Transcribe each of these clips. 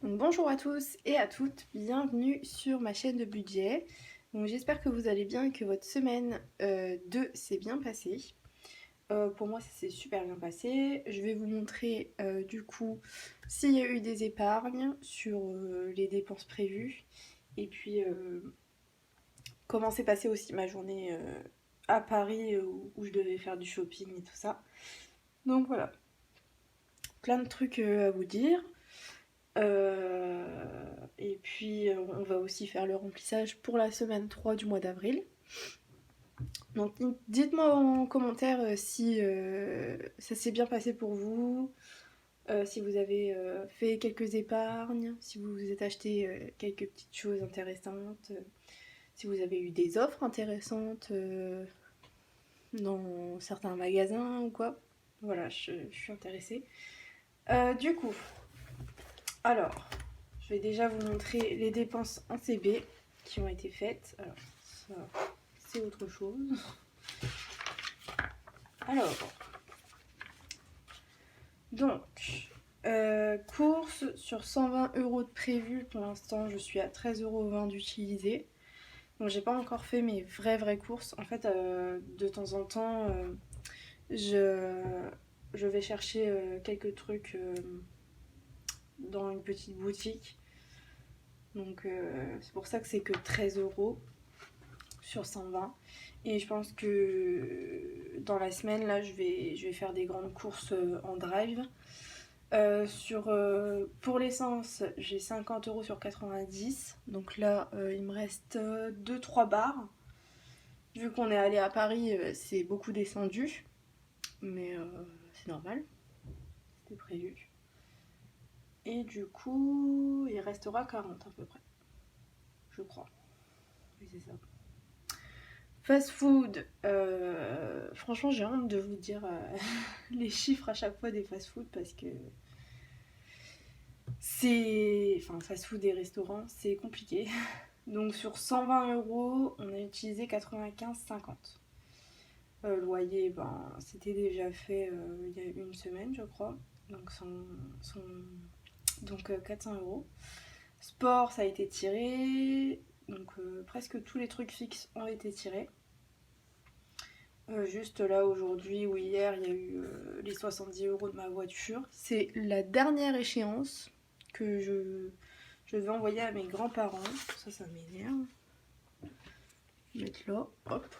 Donc bonjour à tous et à toutes, bienvenue sur ma chaîne de budget. Donc j'espère que vous allez bien et que votre semaine 2 s'est bien passée. Pour moi ça s'est super bien passé. Je vais vous montrer du coup s'il y a eu des épargnes sur les dépenses prévues. Et puis comment s'est passée aussi ma journée à Paris où je devais faire du shopping et tout ça. Donc voilà, plein de trucs à vous dire. Et puis on va aussi faire le remplissage pour la semaine 3 du mois d'avril. Donc dites-moi en commentaire si ça s'est bien passé pour vous, si vous avez fait quelques épargnes, si vous vous êtes acheté quelques petites choses intéressantes, si vous avez eu des offres intéressantes dans certains magasins ou quoi. Voilà, je suis intéressée. Du coup, alors, je vais déjà vous montrer les dépenses en CB qui ont été faites. Alors, ça, c'est autre chose. Alors, donc, courses sur 120 € de prévu. Pour l'instant, je suis à 13,20 € d'utilisé. Donc, j'ai pas encore fait mes vraies courses. En fait, de temps en temps, je, je vais chercher quelques trucs dans une petite boutique. Donc, c'est pour ça que c'est que 13 € sur 120. Et je pense que dans la semaine, là, je vais faire des grandes courses en drive. Pour l'essence, j'ai 50 € sur 90. Donc là, il me reste 2-3 bars. Vu qu'on est allé à Paris, c'est beaucoup descendu. Mais c'est normal, c'était prévu. Et du coup, il restera 40 à peu près. Je crois. Oui, c'est ça. Fast food, franchement j'ai honte de vous dire les chiffres à chaque fois des fast food parce que enfin fast food et restaurants c'est compliqué. Donc sur 120 €, on a utilisé 95,50. Loyer, ben c'était déjà fait il y a une semaine je crois. Donc, donc 400 €. Sport ça a été tiré. Donc presque tous les trucs fixes ont été tirés. Juste là aujourd'hui ou hier, il y a eu les 70 € de ma voiture. C'est la dernière échéance que je vais envoyer à mes grands-parents. Ça m'énerve. Mettre là, hop.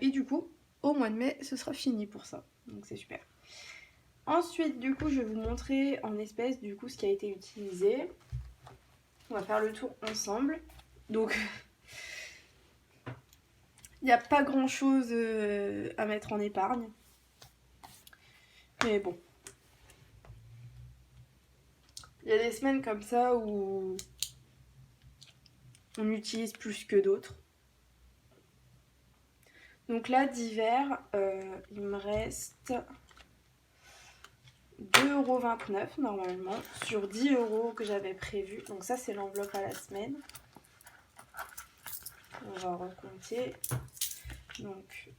Et du coup, au mois de mai, ce sera fini pour ça. Donc c'est super. Ensuite, du coup, je vais vous montrer en espèces du coup ce qui a été utilisé. On va faire le tour ensemble. Donc il n'y a pas grand chose à mettre en épargne. Mais bon. Il y a des semaines comme ça où on utilise plus que d'autres. Donc là, d'hiver, il me reste 2,29 € normalement sur 10 € que j'avais prévu. Donc ça, c'est l'enveloppe à la semaine. On va recompter. Donc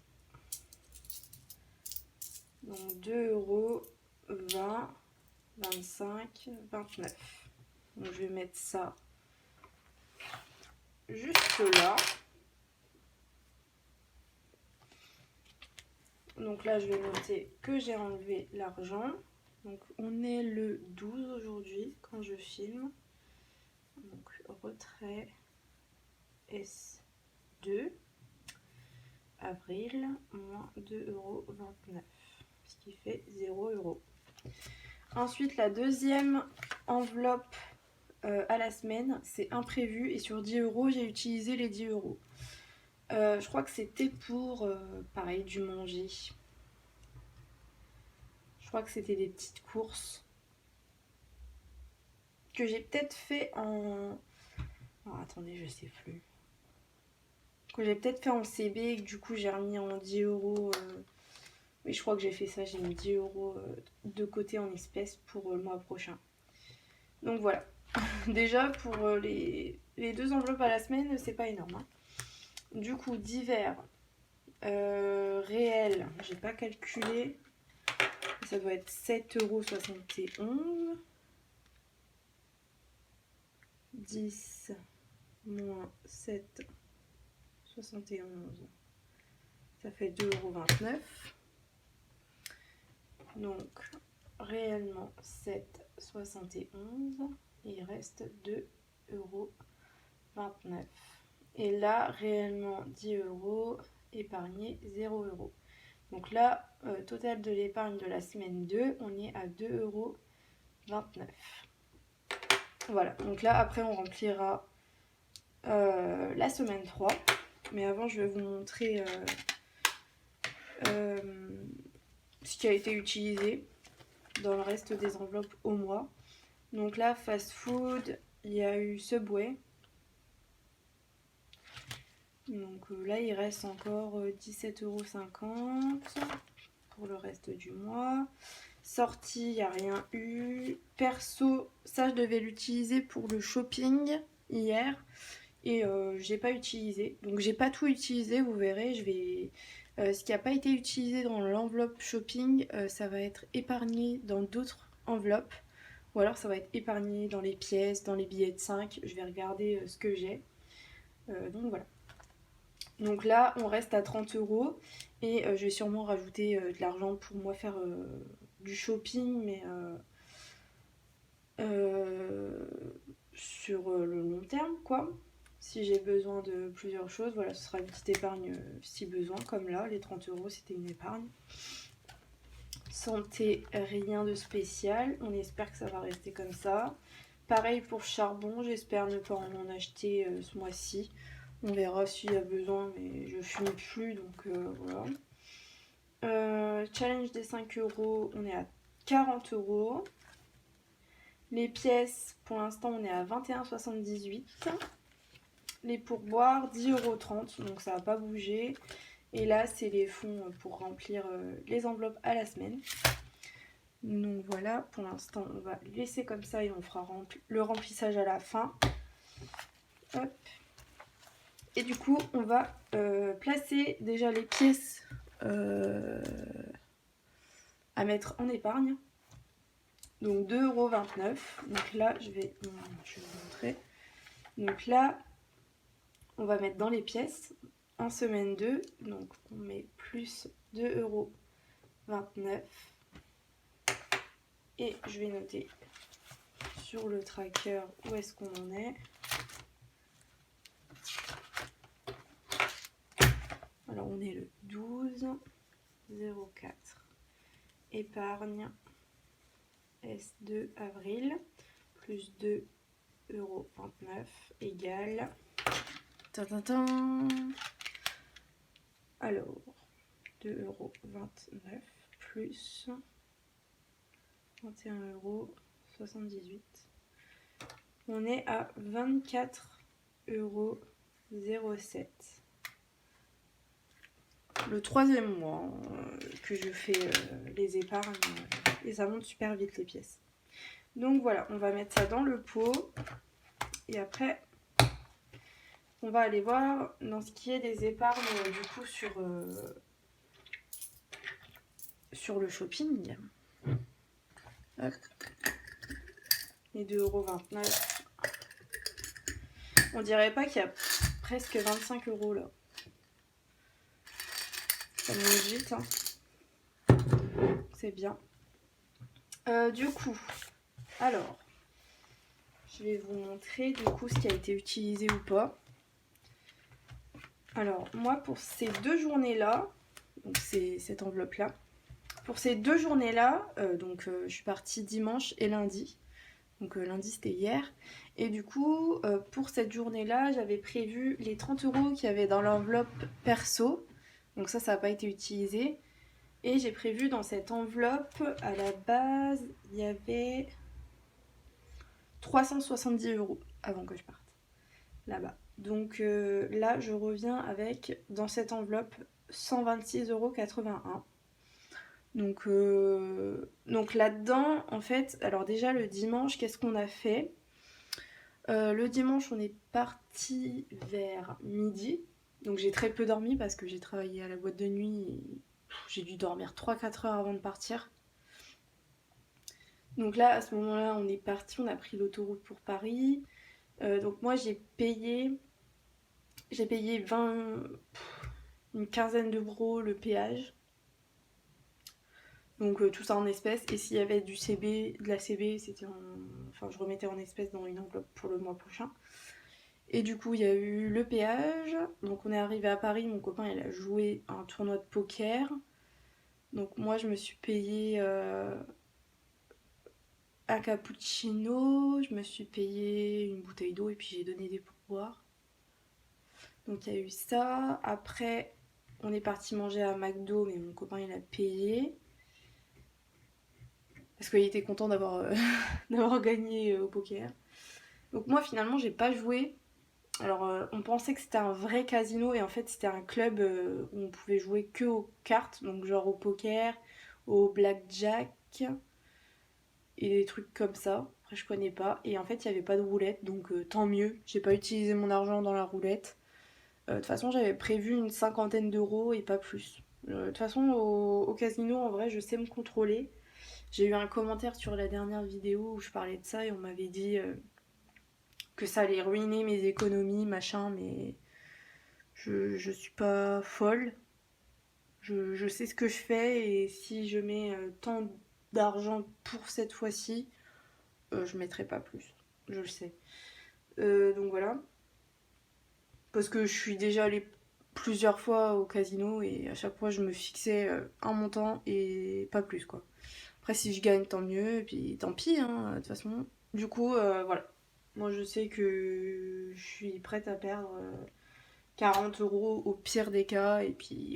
2 €, 20, 25, 29. Donc je vais mettre ça juste là. Donc là, je vais noter que j'ai enlevé l'argent. Donc on est le 12 aujourd'hui quand je filme. Donc retrait S2. Avril, moins 2,29 €. Ce qui fait 0 €. Ensuite, la deuxième enveloppe à la semaine, c'est imprévu. Et sur 10 €, j'ai utilisé les 10 €. Je crois que c'était pour, pareil, du manger. Je crois que c'était des petites courses que j'ai peut-être fait en... Oh, attendez, je sais plus. Que j'ai peut-être fait en CB et que du coup j'ai remis en 10 €. Oui, je crois que j'ai fait ça. J'ai mis 10 € de côté en espèces pour le mois prochain. Donc voilà. Déjà pour les deux enveloppes à la semaine, c'est pas énorme. Hein. Du coup, d'hiver, réel, j'ai pas calculé. Ça doit être 7,71 €. 10 moins 7,71, ça fait 2,29 €. Donc réellement 7,71 et il reste 2,29 €. Et là réellement 10 € épargné 0 €. Donc là, total de l'épargne de la semaine 2, on est à 2,29 €. Voilà, donc là après on remplira la semaine 3. Mais avant je vais vous montrer ce qui a été utilisé dans le reste des enveloppes au mois. Donc là, fast food, il y a eu Subway. Donc là, il reste encore 17,50 € pour le reste du mois. Sortie, il n'y a rien eu. Perso, ça je devais l'utiliser pour le shopping hier. Et j'ai pas utilisé. Donc j'ai pas tout utilisé, vous verrez. Je vais... ce qui n'a pas été utilisé dans l'enveloppe shopping, ça va être épargné dans d'autres enveloppes. Ou alors ça va être épargné dans les pièces, dans les billets de 5. Je vais regarder ce que j'ai. Donc voilà. Donc là, on reste à 30 € et je vais sûrement rajouter de l'argent pour moi faire du shopping, mais sur le long terme, quoi. Si j'ai besoin de plusieurs choses, voilà, ce sera une petite épargne si besoin, comme là, les 30 € c'était une épargne. Santé, rien de spécial, on espère que ça va rester comme ça. Pareil pour charbon, j'espère ne pas en acheter ce mois-ci. On verra s'il y a besoin, mais je fume plus, donc voilà. Challenge des 5 €, on est à 40 €. Les pièces, pour l'instant, on est à 21,78 €. Les pourboires, 10,30 €, donc ça va pas bouger. Et là, c'est les fonds pour remplir les enveloppes à la semaine. Donc voilà, pour l'instant, on va laisser comme ça et on fera le remplissage à la fin. Hop. Et du coup, on va placer déjà les pièces à mettre en épargne. Donc 2,29 €. Donc là, je vais vous montrer. Donc là, on va mettre dans les pièces en semaine 2. Donc on met plus 2,29 €. Et je vais noter sur le tracker où est-ce qu'on en est. Alors on est le 12,04. Épargne S2 avril plus 2,29 € égale. Alors 2,29 € plus 21,78 €. On est à 24,07 €. Le troisième mois que je fais les épargnes et ça monte super vite les pièces. Donc voilà, on va mettre ça dans le pot et après on va aller voir dans ce qui est des épargnes du coup sur le shopping. Hop. Les 2,29 €. On dirait pas qu'il y a presque 25 € là. Ça monte vite, hein. C'est bien. Du coup, alors, je vais vous montrer du coup ce qui a été utilisé ou pas. Alors, moi pour ces 2 journées-là, donc c'est cette enveloppe-là, pour ces 2 journées-là, je suis partie dimanche et lundi. Donc lundi c'était hier. Et du coup, pour cette journée-là, j'avais prévu les 30 € qu'il y avait dans l'enveloppe perso. Donc ça n'a pas été utilisé. Et j'ai prévu dans cette enveloppe, à la base, il y avait 370 € avant que je parte là-bas. Donc là, je reviens avec, dans cette enveloppe, 126,81 €. Donc là-dedans, en fait, alors déjà le dimanche, qu'est-ce qu'on a fait ? Le dimanche, on est parti vers midi. Donc j'ai très peu dormi parce que j'ai travaillé à la boîte de nuit et j'ai dû dormir 3-4 heures avant de partir. Donc là, à ce moment-là, on est parti, on a pris l'autoroute pour Paris. Donc moi j'ai payé 20, une quinzaine d'euros le péage. Donc tout ça en espèces. Et s'il y avait du CB, de la CB, c'était en... Enfin, je remettais en espèces dans une enveloppe pour le mois prochain. Et du coup, il y a eu le péage. Donc on est arrivé à Paris, mon copain il a joué à un tournoi de poker. Donc moi je me suis payé un cappuccino, je me suis payé une bouteille d'eau et puis j'ai donné des pourboires. Donc il y a eu ça. Après, on est parti manger à McDo, mais mon copain il a payé. Parce qu'il était content d'avoir d'avoir gagné au poker. Donc moi finalement j'ai pas joué. Alors on pensait que c'était un vrai casino et en fait c'était un club où on pouvait jouer que aux cartes, donc genre au poker, au blackjack et des trucs comme ça. Après je connais pas. Et en fait il n'y avait pas de roulette, donc tant mieux. J'ai pas utilisé mon argent dans la roulette. De toute façon j'avais prévu une cinquantaine d'euros et pas plus. De toute façon au casino en vrai je sais me contrôler. J'ai eu un commentaire sur la dernière vidéo où je parlais de ça et on m'avait dit que ça allait ruiner mes économies, machin, mais je suis pas folle. Je sais ce que je fais et si je mets tant d'argent pour cette fois-ci, je mettrai pas plus. Je le sais. Donc voilà. Parce que je suis déjà allée plusieurs fois au casino et à chaque fois je me fixais un montant et pas plus quoi. Après si je gagne tant mieux et puis tant pis hein, de toute façon. Du coup voilà. Moi je sais que je suis prête à perdre 40 euros au pire des cas et puis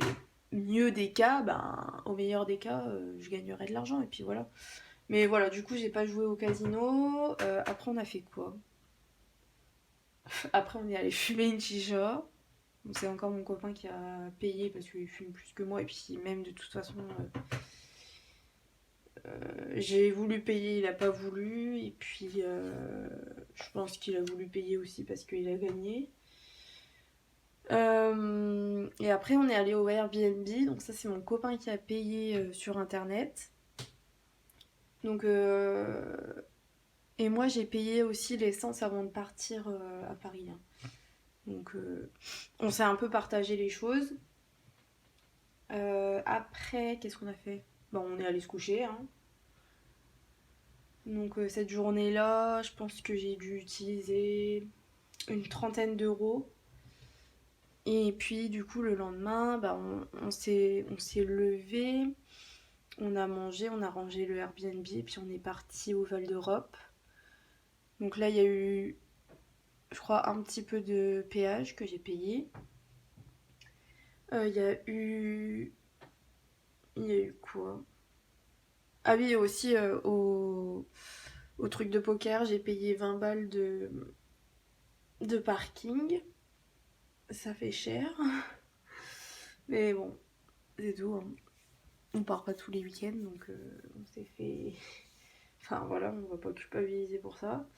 au mieux des cas, ben au meilleur des cas je gagnerai de l'argent et puis voilà. Mais voilà du coup j'ai pas joué au casino. Après on a fait quoi? Après on est allé fumer une chicha. Donc c'est encore mon copain qui a payé parce qu'il fume plus que moi et puis même de toute façon j'ai voulu payer, il a pas voulu et puis je pense qu'il a voulu payer aussi parce qu'il a gagné. Et après on est allé au Airbnb, donc ça c'est mon copain qui a payé sur internet. Donc et moi j'ai payé aussi l'essence avant de partir à Paris. Hein. Donc on s'est un peu partagé les choses. Après qu'est-ce qu'on a fait? Bon on est allé se coucher. Hein. Donc cette journée-là, je pense que j'ai dû utiliser une trentaine d'euros. Et puis du coup le lendemain, bah, on s'est levé, on a mangé, on a rangé le Airbnb et puis on est parti au Val d'Europe. Donc là il y a eu, je crois, un petit peu de péage que j'ai payé. Il y a eu... Il y a eu quoi? Ah oui, aussi au truc de poker, j'ai payé 20 balles de parking. Ça fait cher. Mais bon, c'est tout. Hein. On part pas tous les week-ends, donc on s'est fait... Enfin voilà, on va pas culpabiliser pour ça.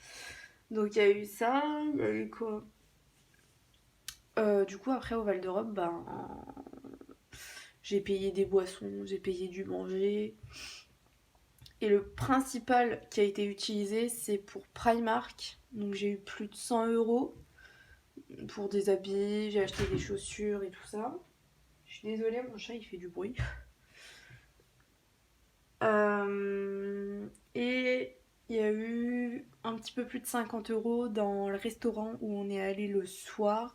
Donc il y a eu ça, il y a eu quoi? Du coup après au Val d'Europe, ben, j'ai payé des boissons, j'ai payé du manger. Et le principal qui a été utilisé, c'est pour Primark. Donc j'ai eu plus de 100 euros pour des habits, j'ai acheté des chaussures et tout ça. Je suis désolée, mon chat il fait du bruit. Et il y a eu un petit peu plus de 50 euros dans le restaurant où on est allé le soir.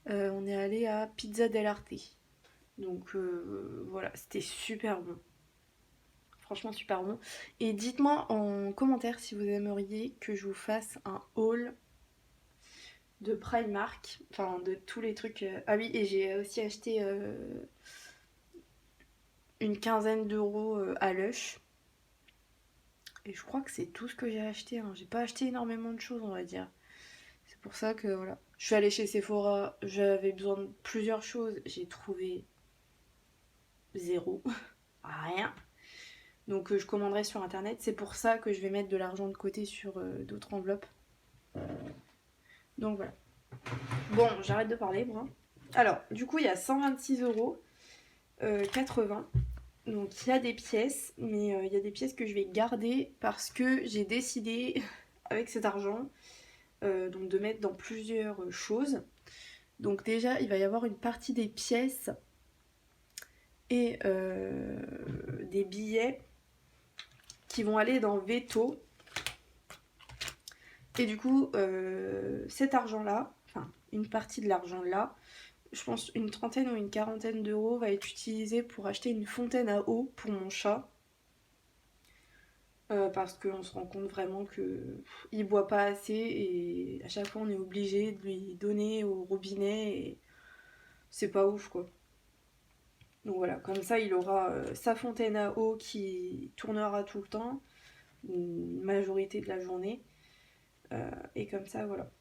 On est allé à Pizza del Arte. Donc voilà, c'était super bon. Franchement super bon. Et dites-moi en commentaire si vous aimeriez que je vous fasse un haul de Primark. Enfin de tous les trucs. Ah oui, et j'ai aussi acheté une quinzaine d'euros à Lush. Et je crois que c'est tout ce que j'ai acheté. Hein. J'ai pas acheté énormément de choses, on va dire. C'est pour ça que voilà. Je suis allée chez Sephora, j'avais besoin de plusieurs choses. J'ai trouvé zéro. Rien. Donc je commanderai sur internet. C'est pour ça que je vais mettre de l'argent de côté sur d'autres enveloppes. Donc voilà. Bon, j'arrête de parler, moi. Alors, du coup, il y a 126 euros 80. Donc il y a des pièces, mais il y a des pièces que je vais garder parce que j'ai décidé, avec cet argent, donc de mettre dans plusieurs choses. Donc déjà, il va y avoir une partie des pièces et des billets qui vont aller dans Veto. Et du coup, cet argent-là, enfin une partie de l'argent là, je pense une trentaine ou une quarantaine d'euros va être utilisée pour acheter une fontaine à eau pour mon chat. Parce qu'on se rend compte vraiment qu'il boit pas assez et à chaque fois on est obligé de lui donner au robinet et c'est pas ouf quoi. Donc voilà, comme ça il aura sa fontaine à eau qui tournera tout le temps, une majorité de la journée. Et comme ça voilà,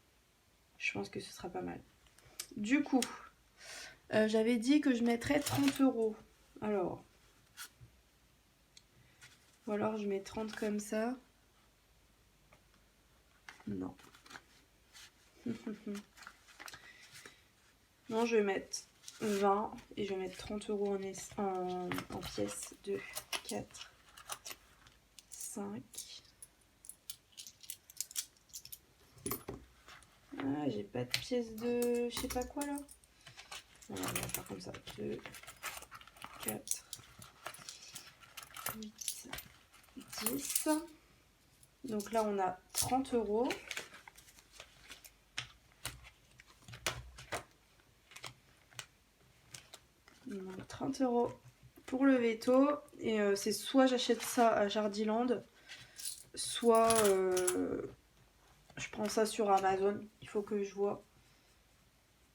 je pense que ce sera pas mal. Du coup, j'avais dit que je mettrais 30 euros. Alors, ou alors je mets 30 comme ça. Non. Non, je vais mettre 20 et je vais mettre 30 euros en pièces. 2, 4, 5. Ah, j'ai pas de pièces de je sais pas quoi là. On va faire comme ça. 2, 4, 8, 10. Donc là, on a 30 euros. Donc 30 euros pour le veto. Et c'est soit j'achète ça à Jardiland, soit je prends ça sur Amazon. Il faut que je vois.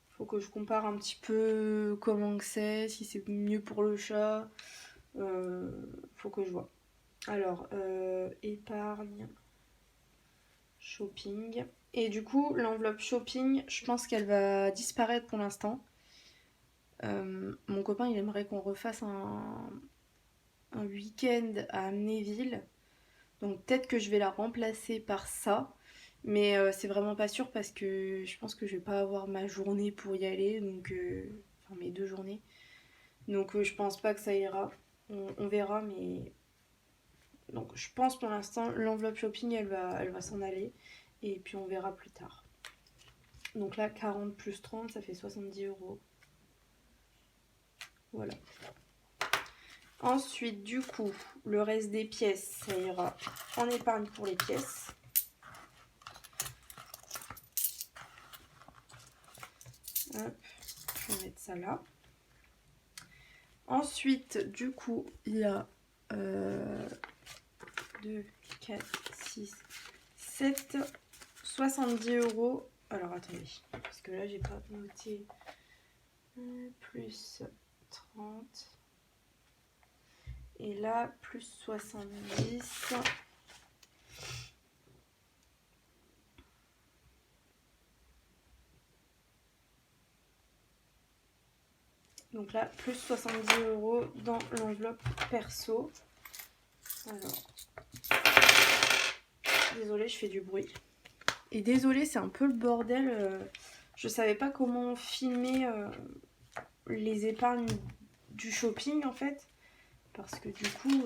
Il faut que je compare un petit peu comment que c'est, si c'est mieux pour le chat. Faut que je vois. Alors, épargne, shopping. Et du coup, l'enveloppe shopping, je pense qu'elle va disparaître pour l'instant. Mon copain, il aimerait qu'on refasse un week-end à Amnéville. Donc peut-être que je vais la remplacer par ça. Mais c'est vraiment pas sûr parce que je pense que je vais pas avoir ma journée pour y aller. Donc, enfin mes 2 journées. Donc je pense pas que ça ira. On verra, mais... Donc je pense pour l'instant l'enveloppe shopping elle va s'en aller. Et puis on verra plus tard. Donc là 40 plus 30 ça fait 70 euros. Voilà. Ensuite du coup le reste des pièces ça ira en épargne pour les pièces. Hop, je vais mettre ça là. Ensuite du coup il y a 2, 4, 6, 7, 70 euros. Alors attendez, parce que là j'ai pas noté. Plus 30. Et là, plus 70. Donc là, plus 70 euros dans l'enveloppe perso. Alors, désolée, je fais du bruit. Et désolée, c'est un peu le bordel. Je savais pas comment filmer les épargnes du shopping en fait. Parce que du coup,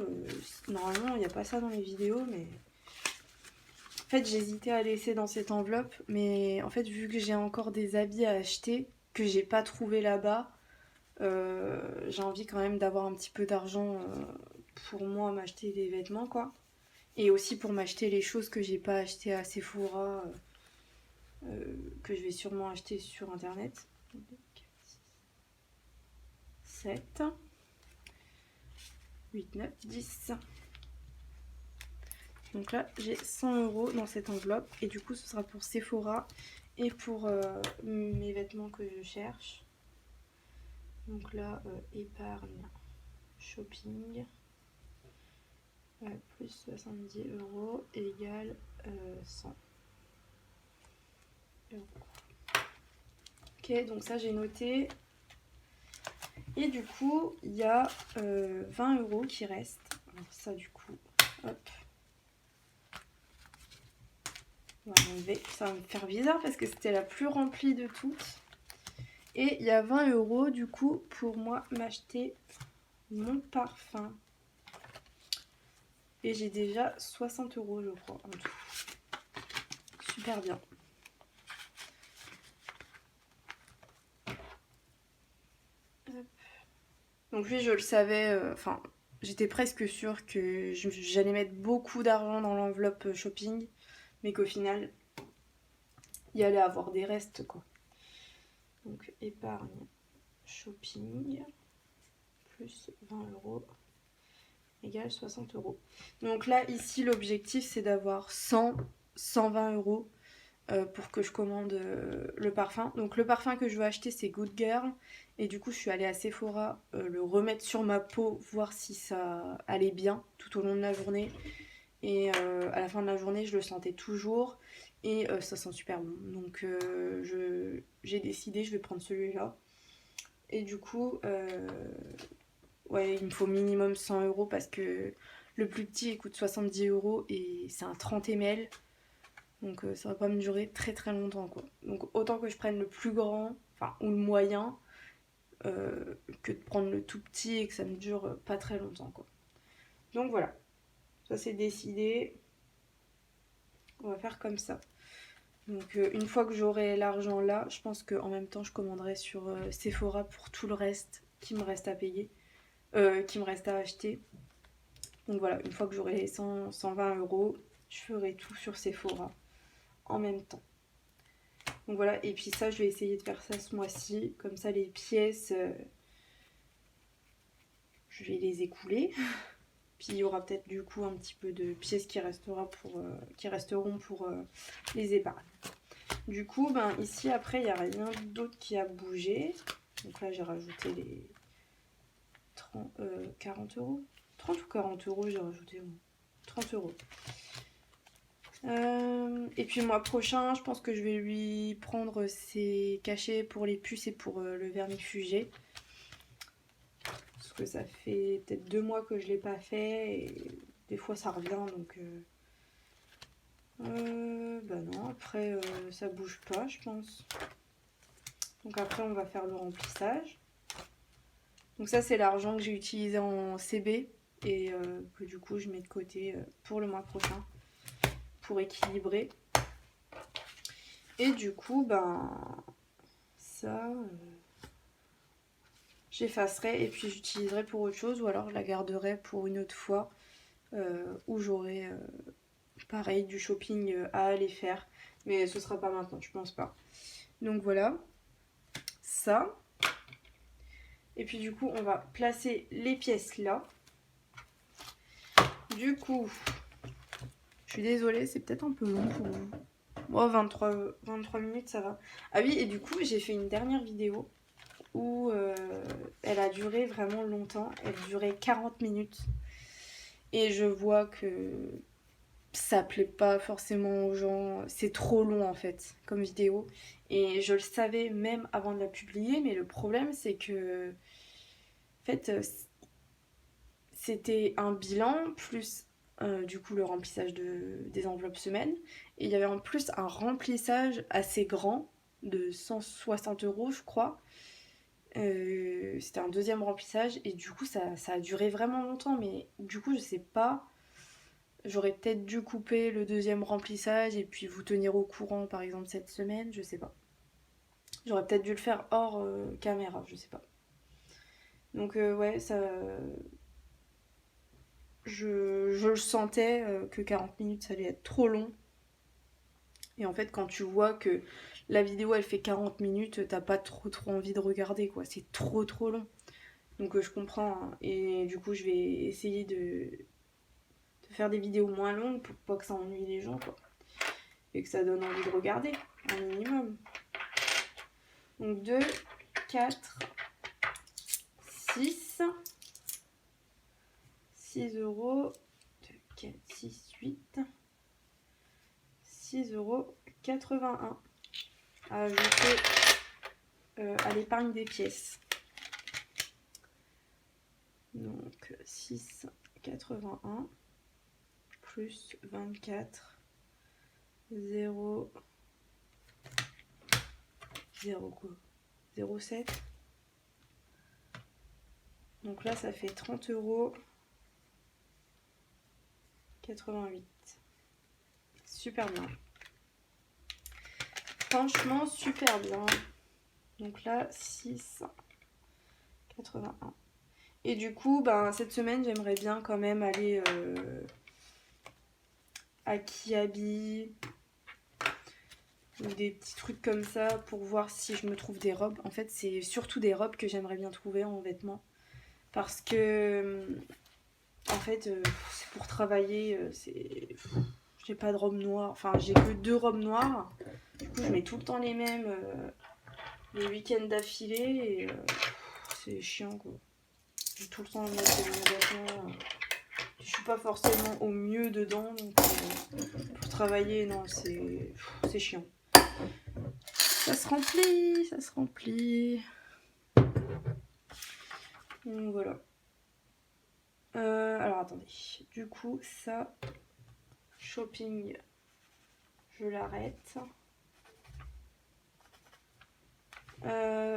normalement, il n'y a pas ça dans les vidéos, mais... En fait, j'hésitais à laisser dans cette enveloppe, mais en fait, vu que j'ai encore des habits à acheter, que j'ai pas trouvé là-bas, j'ai envie quand même d'avoir un petit peu d'argent pour moi m'acheter des vêtements, quoi. Et aussi pour m'acheter les choses que j'ai pas achetées à Sephora, que je vais sûrement acheter sur internet. 2, 4, 6, 7, 8, 9, 10. Donc là, j'ai 100 euros dans cette enveloppe. Et du coup, ce sera pour Sephora et pour mes vêtements que je cherche. Donc là, épargne, shopping, plus 70 euros égale 100 euros. Ok, donc ça j'ai noté. Et du coup, il y a 20 euros qui restent. Alors ça du coup, hop. On va enlever. Ça va me faire bizarre parce que c'était la plus remplie de toutes. Et il y a 20 euros du coup pour moi m'acheter mon parfum. Et j'ai déjà 60 euros je crois en tout. Super bien. Donc lui, je le savais, enfin, j'étais presque sûre que j'allais mettre beaucoup d'argent dans l'enveloppe shopping, mais qu'au final, il y allait avoir des restes, quoi. Donc épargne shopping plus 20 € égale 60 €. Donc là, ici, l'objectif, c'est d'avoir 120 € pour que je commande le parfum. Donc le parfum que je veux acheter, c'est Good Girl. Et du coup, je suis allée à Sephora le remettre sur ma peau, voir si ça allait bien tout au long de la journée. Et à la fin de la journée, je le sentais toujours. Et ça sent super bon. Donc j'ai décidé, je vais prendre celui-là. Et du coup, ouais, il me faut minimum 100 € parce que le plus petit il coûte 70 € et c'est un 30 ml. Donc ça va pas me durer très très longtemps quoi. Donc autant que je prenne le plus grand, enfin ou le moyen, que de prendre le tout petit et que ça me dure pas très longtemps quoi. Donc voilà, ça c'est décidé. On va faire comme ça. Donc une fois que j'aurai l'argent là, je pense qu'en même temps je commanderai sur Sephora pour tout le reste qui me reste à payer, qui me reste à acheter. Donc voilà, une fois que j'aurai les 120 €, je ferai tout sur Sephora en même temps. Donc voilà, et puis ça, je vais essayer de faire ça ce mois-ci. Comme ça, les pièces, je vais les écouler. Puis il y aura peut-être du coup un petit peu de pièces qui resteront pour les épargnes. Du coup, ben, ici, après, il n'y a rien d'autre qui a bougé. Donc là, j'ai rajouté les 40 €. 30 ou 40 €, j'ai rajouté 30 €. Et puis le mois prochain, je pense que je vais lui prendre ses cachets pour les puces et pour le vermifugé. Parce que ça fait peut-être 2 mois que je ne l'ai pas fait et des fois ça revient donc... bah non, après ça bouge pas je pense. Donc après on va faire le remplissage. Donc ça c'est l'argent que j'ai utilisé en CB et que du coup je mets de côté pour le mois prochain pour équilibrer. Et du coup ben ça j'effacerai et puis j'utiliserai pour autre chose ou alors je la garderai pour une autre fois où j'aurai pareil du shopping à aller faire. Mais ce sera pas maintenant, je pense pas. Donc voilà, ça. Et puis du coup, on va placer les pièces là. Du coup, je suis désolée, c'est peut-être un peu long pour vous. Bon, 23 minutes, ça va. Ah oui, et du coup, j'ai fait une dernière vidéo où elle a duré vraiment longtemps. Elle durait 40 minutes. Et je vois que ça plaît pas forcément aux gens. C'est trop long en fait comme vidéo. Et je le savais même avant de la publier, mais le problème c'est que en fait c'était un bilan plus du coup le remplissage des enveloppes semaines. Et il y avait en plus un remplissage assez grand de 160 € je crois. C'était un deuxième remplissage et du coup ça a duré vraiment longtemps, mais du coup je sais pas. J'aurais peut-être dû couper le deuxième remplissage et puis vous tenir au courant par exemple cette semaine, je sais pas. J'aurais peut-être dû le faire hors caméra, je sais pas. Donc ouais, ça... Je le sentais que 40 minutes ça allait être trop long. Et en fait quand tu vois que la vidéo elle fait 40 minutes, t'as pas trop envie de regarder quoi, c'est trop long. Donc je comprends hein. Et du coup je vais essayer de faire des vidéos moins longues pour pas que ça ennuie les gens quoi. Et que ça donne envie de regarder, un minimum. Donc 2, 4, 6, 6 €, 2, 4, 6, 8, 6,81 € à ajouter à l'épargne des pièces. Donc 6,81 plus 24, 0, 0 quoi 0,7. Donc là ça fait 30,88 €. Super bien. Franchement super bien. Donc là 6,81. Et du coup, ben, cette semaine, j'aimerais bien quand même aller à Kiabi ou des petits trucs comme ça pour voir si je me trouve des robes. En fait, c'est surtout des robes que j'aimerais bien trouver en vêtements. Parce que, en fait, c'est pour travailler, j'ai pas de robe noire. Enfin, j'ai que 2 robes noires. Du coup, je mets tout le temps les mêmes les week-ends d'affilée et c'est chiant quoi. J'ai tout le temps le mettre les mêmes vêtements. Je suis pas forcément au mieux dedans, donc pour travailler, non, c'est chiant. Ça se remplit, ça se remplit. Donc voilà. Alors attendez. Du coup, ça, shopping, je l'arrête.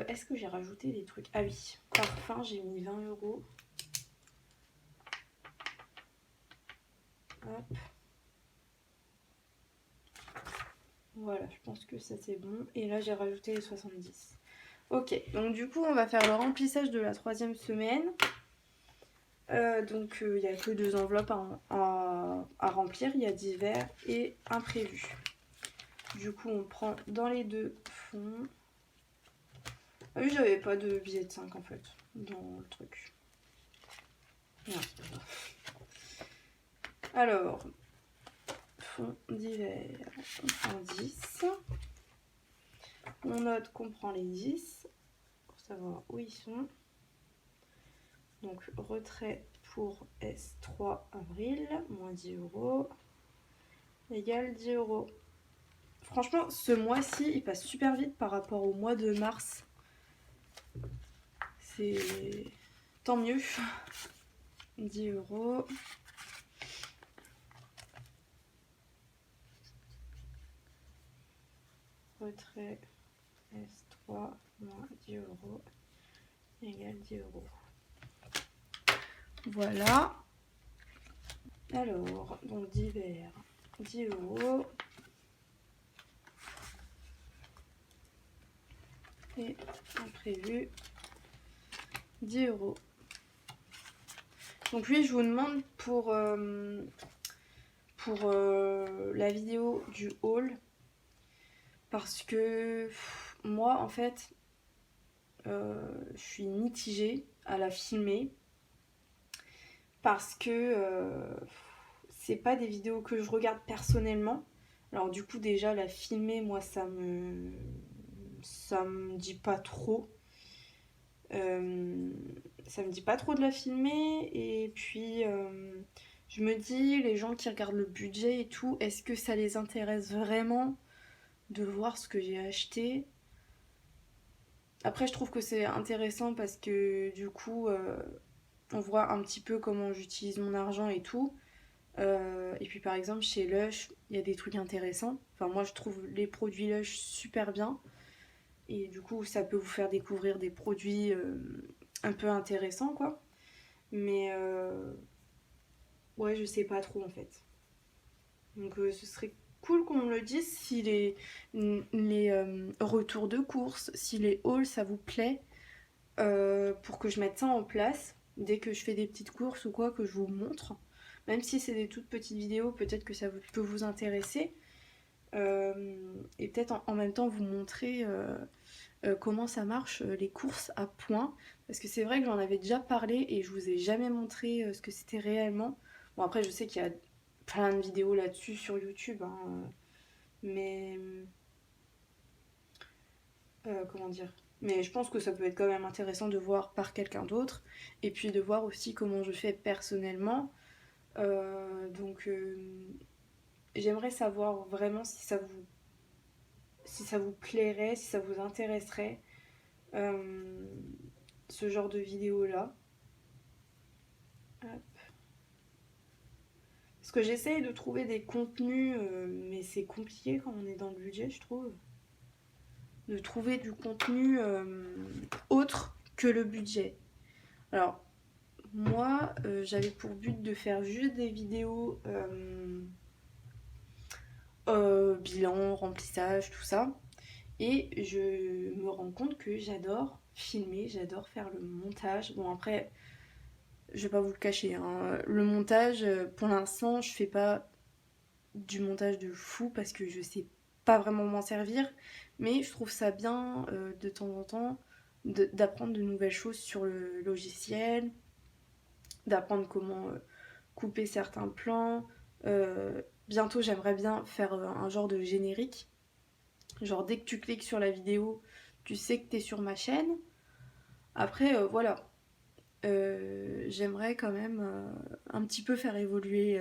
Est-ce que j'ai rajouté des trucs? Ah oui, parfum, j'ai mis 20 euros. Hop. Voilà, je pense que ça c'est bon. Et là, j'ai rajouté les 70. Ok, donc du coup, on va faire le remplissage de la 3e semaine. Donc, il n'y a que 2 enveloppes à remplir. Il y a divers et imprévu. Du coup, on prend dans les 2 fonds. Ah oui, j'avais pas de billet de 5 en fait, dans le truc. Non, c'est pas grave. Alors, fonds divers, on prend 10. On note qu'on prend les 10 pour savoir où ils sont. Donc retrait pour S3 avril, moins 10 euros, égale 10 euros. Franchement, ce mois-ci, il passe super vite par rapport au mois de mars. C'est tant mieux. 10 euros. Retrait S3, moins 10 euros, égale 10 euros. Voilà. Alors, donc divers, 10 euros. Et imprévu, 10 euros. Donc oui, je vous demande pour la vidéo du haul, parce que moi, en fait, je suis mitigée à la filmer, parce que c'est pas des vidéos que je regarde personnellement. Alors du coup, déjà, la filmer, moi, ça me dit pas trop. Ça me dit pas trop de la filmer. Et puis, je me dis, les gens qui regardent le budget et tout, est-ce que ça les intéresse vraiment de voir ce que j'ai acheté? Après, je trouve que c'est intéressant parce que du coup, on voit un petit peu comment j'utilise mon argent et tout. Et puis par exemple, chez Lush, il y a des trucs intéressants. Enfin, moi, je trouve les produits Lush super bien. Et du coup, ça peut vous faire découvrir des produits un peu intéressants, quoi. Mais ouais, je sais pas trop en fait. Donc ce serait cool qu'on me le dise si les retours de course, si les hauls ça vous plaît, pour que je mette ça en place dès que je fais des petites courses ou quoi, que je vous montre. Même si c'est des toutes petites vidéos, peut-être que ça peut vous intéresser. Et peut-être en même temps vous montrer comment ça marche les courses à points. Parce que c'est vrai que j'en avais déjà parlé et je vous ai jamais montré ce que c'était réellement. Bon, après, je sais qu'il y a plein de vidéos là-dessus sur YouTube, hein, mais comment dire, mais je pense que ça peut être quand même intéressant de voir par quelqu'un d'autre et puis de voir aussi comment je fais personnellement. Donc j'aimerais savoir vraiment si ça vous plairait, si ça vous intéresserait, euh, ce genre de vidéo là. Parce que j'essaye de trouver des contenus, mais c'est compliqué quand on est dans le budget, je trouve. De trouver du contenu autre que le budget. Alors, moi, j'avais pour but de faire juste des vidéos bilan, remplissage, tout ça. Et je me rends compte que j'adore filmer, j'adore faire le montage. Bon, après, je vais pas vous le cacher, hein. Le montage, pour l'instant, je fais pas du montage de fou parce que je sais pas vraiment m'en servir, mais je trouve ça bien de temps en temps d'apprendre de nouvelles choses sur le logiciel, d'apprendre comment couper certains plans. Bientôt, j'aimerais bien faire un genre de générique. Genre, dès que tu cliques sur la vidéo, tu sais que t'es sur ma chaîne. Après, voilà. J'aimerais quand même un petit peu faire évoluer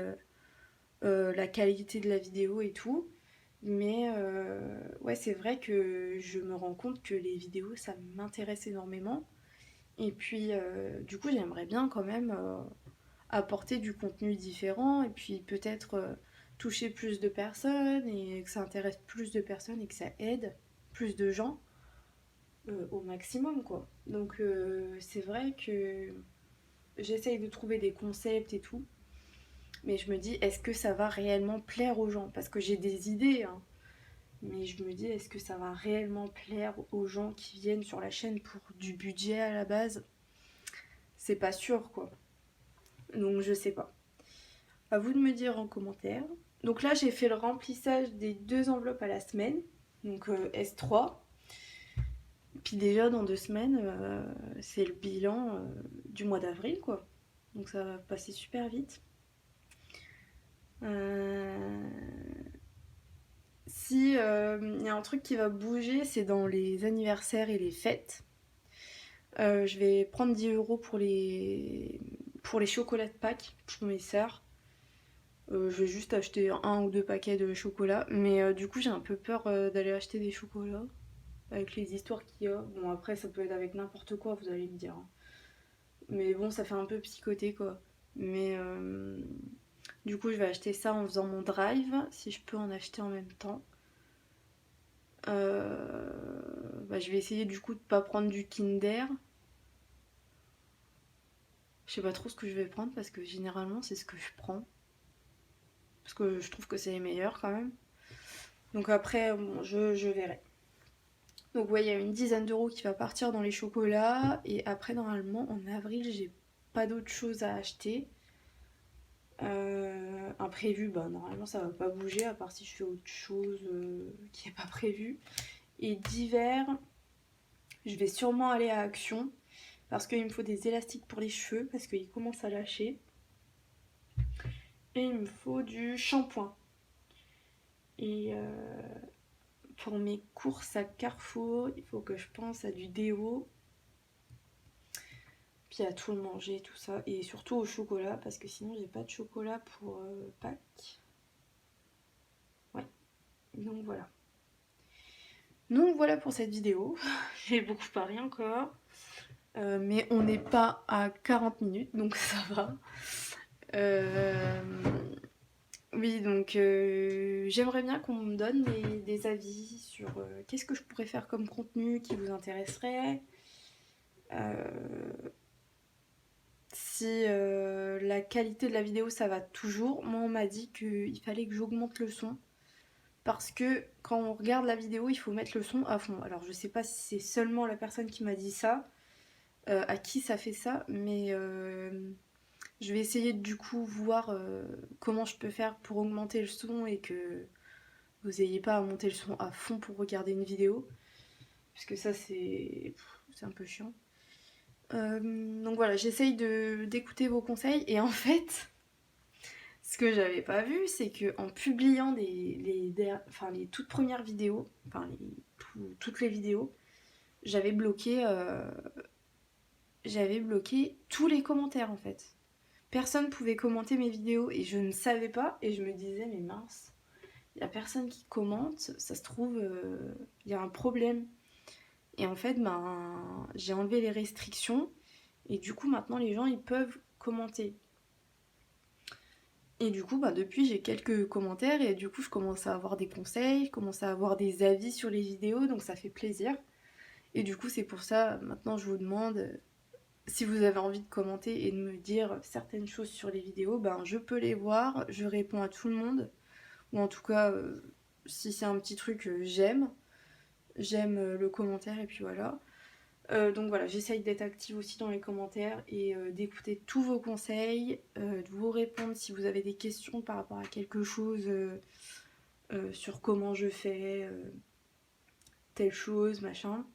la qualité de la vidéo et tout. Mais ouais, c'est vrai que je me rends compte que les vidéos, ça m'intéresse énormément. Et puis, du coup, j'aimerais bien quand même apporter du contenu différent et puis peut-être toucher plus de personnes et que ça intéresse plus de personnes et que ça aide plus de gens au maximum, quoi. Donc, c'est vrai que j'essaye de trouver des concepts et tout. Mais je me dis, est-ce que ça va réellement plaire aux gens? Parce que j'ai des idées, hein. Mais je me dis, est-ce que ça va réellement plaire aux gens qui viennent sur la chaîne pour du budget à la base? C'est pas sûr, quoi. Donc je sais pas. À vous de me dire en commentaire. Donc là, j'ai fait le remplissage des 2 enveloppes à la semaine. Donc S3. Puis déjà, dans 2 semaines, c'est le bilan du mois d'avril, quoi. Donc ça va passer super vite. Si y a un truc qui va bouger, c'est dans les anniversaires et les fêtes. Je vais prendre 10 € pour les chocolats de Pâques pour mes sœurs. Je vais juste acheter 1 ou 2 paquets de chocolat. Mais du coup, j'ai un peu peur d'aller acheter des chocolats avec les histoires qu'il y a. Bon, après, ça peut être avec n'importe quoi, vous allez me dire, hein. Mais bon, ça fait un peu psychoté, quoi. Mais du coup, je vais acheter ça en faisant mon drive, si je peux en acheter en même temps. Je vais essayer du coup de pas prendre du Kinder. Je sais pas trop ce que je vais prendre parce que généralement c'est ce que je prends. Parce que je trouve que c'est les meilleurs quand même. Donc après, bon, je verrai. Donc ouais, il y a une dizaine d'euros qui va partir dans les chocolats. Et après, normalement, en avril, j'ai pas d'autre chose à acheter. Imprévu, bah normalement ça va pas bouger à part si je fais autre chose qui est pas prévu. Et d'hiver, je vais sûrement aller à Action parce qu'il me faut des élastiques pour les cheveux parce qu'ils commencent à lâcher. Et il me faut du shampoing. Et pour mes courses à Carrefour, il faut que je pense à du déo, puis à tout le manger, tout ça. Et surtout au chocolat, parce que sinon j'ai pas de chocolat pour Pâques. Ouais, donc voilà. Donc voilà pour cette vidéo. J'ai beaucoup parlé encore. Mais on n'est pas à 40 minutes, donc ça va. Oui, donc j'aimerais bien qu'on me donne des avis sur qu'est-ce que je pourrais faire comme contenu qui vous intéresserait. Si la qualité de la vidéo ça va toujours, moi on m'a dit qu'il fallait que j'augmente le son. Parce que quand on regarde la vidéo, il faut mettre le son à fond. Alors je sais pas si c'est seulement la personne qui m'a dit ça, à qui ça fait ça, mais je vais essayer du coup voir comment je peux faire pour augmenter le son et que vous n'ayez pas à monter le son à fond pour regarder une vidéo. Puisque ça c'est un peu chiant. Donc voilà, j'essaye d'écouter vos conseils et en fait, ce que j'avais pas vu, c'est que en publiant les toutes premières vidéos, toutes les vidéos, j'avais bloqué tous les commentaires en fait. Personne pouvait commenter mes vidéos et je ne savais pas et je me disais mais mince, il y a personne qui commente, ça se trouve il y a un problème. Et en fait, j'ai enlevé les restrictions et du coup maintenant les gens ils peuvent commenter. Et du coup, depuis, j'ai quelques commentaires et du coup, je commence à avoir des conseils, je commence à avoir des avis sur les vidéos, donc ça fait plaisir. Et du coup, c'est pour ça, maintenant, je vous demande si vous avez envie de commenter et de me dire certaines choses sur les vidéos, je peux les voir, je réponds à tout le monde. Ou en tout cas, si c'est un petit truc, j'aime le commentaire et puis voilà. Donc voilà, j'essaye d'être active aussi dans les commentaires et d'écouter tous vos conseils, de vous répondre si vous avez des questions par rapport à quelque chose, sur comment je fais telle chose, machin.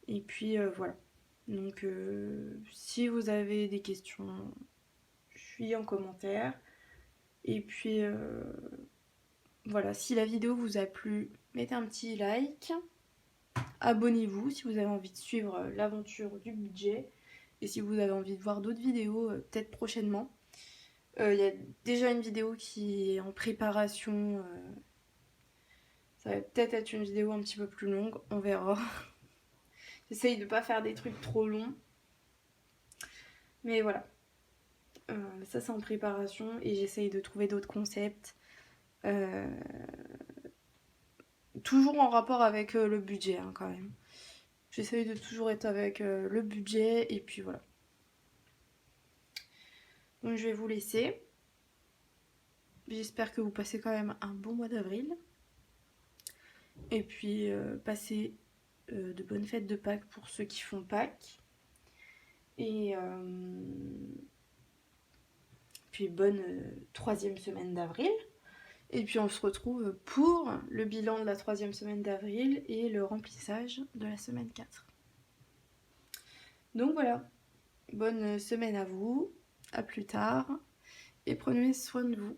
Et puis voilà. Donc si vous avez des questions, je suis en commentaire. Et puis voilà, si la vidéo vous a plu, mettez un petit like. Abonnez-vous si vous avez envie de suivre l'aventure du budget. Et si vous avez envie de voir d'autres vidéos, peut-être prochainement. Il y a déjà une vidéo qui est en préparation. Ça va peut-être être une vidéo un petit peu plus longue, on verra. J'essaye de ne pas faire des trucs trop longs. Mais voilà. Ça c'est en préparation et j'essaye de trouver d'autres concepts. Toujours en rapport avec le budget hein, quand même. J'essaye de toujours être avec le budget et puis voilà. Donc je vais vous laisser. J'espère que vous passez quand même un bon mois d'avril. Et puis passez de bonnes fêtes de Pâques pour ceux qui font Pâques. Et puis bonne troisième semaine d'avril. Et puis on se retrouve pour le bilan de la troisième semaine d'avril et le remplissage de la semaine 4. Donc voilà, bonne semaine à vous, à plus tard et prenez soin de vous.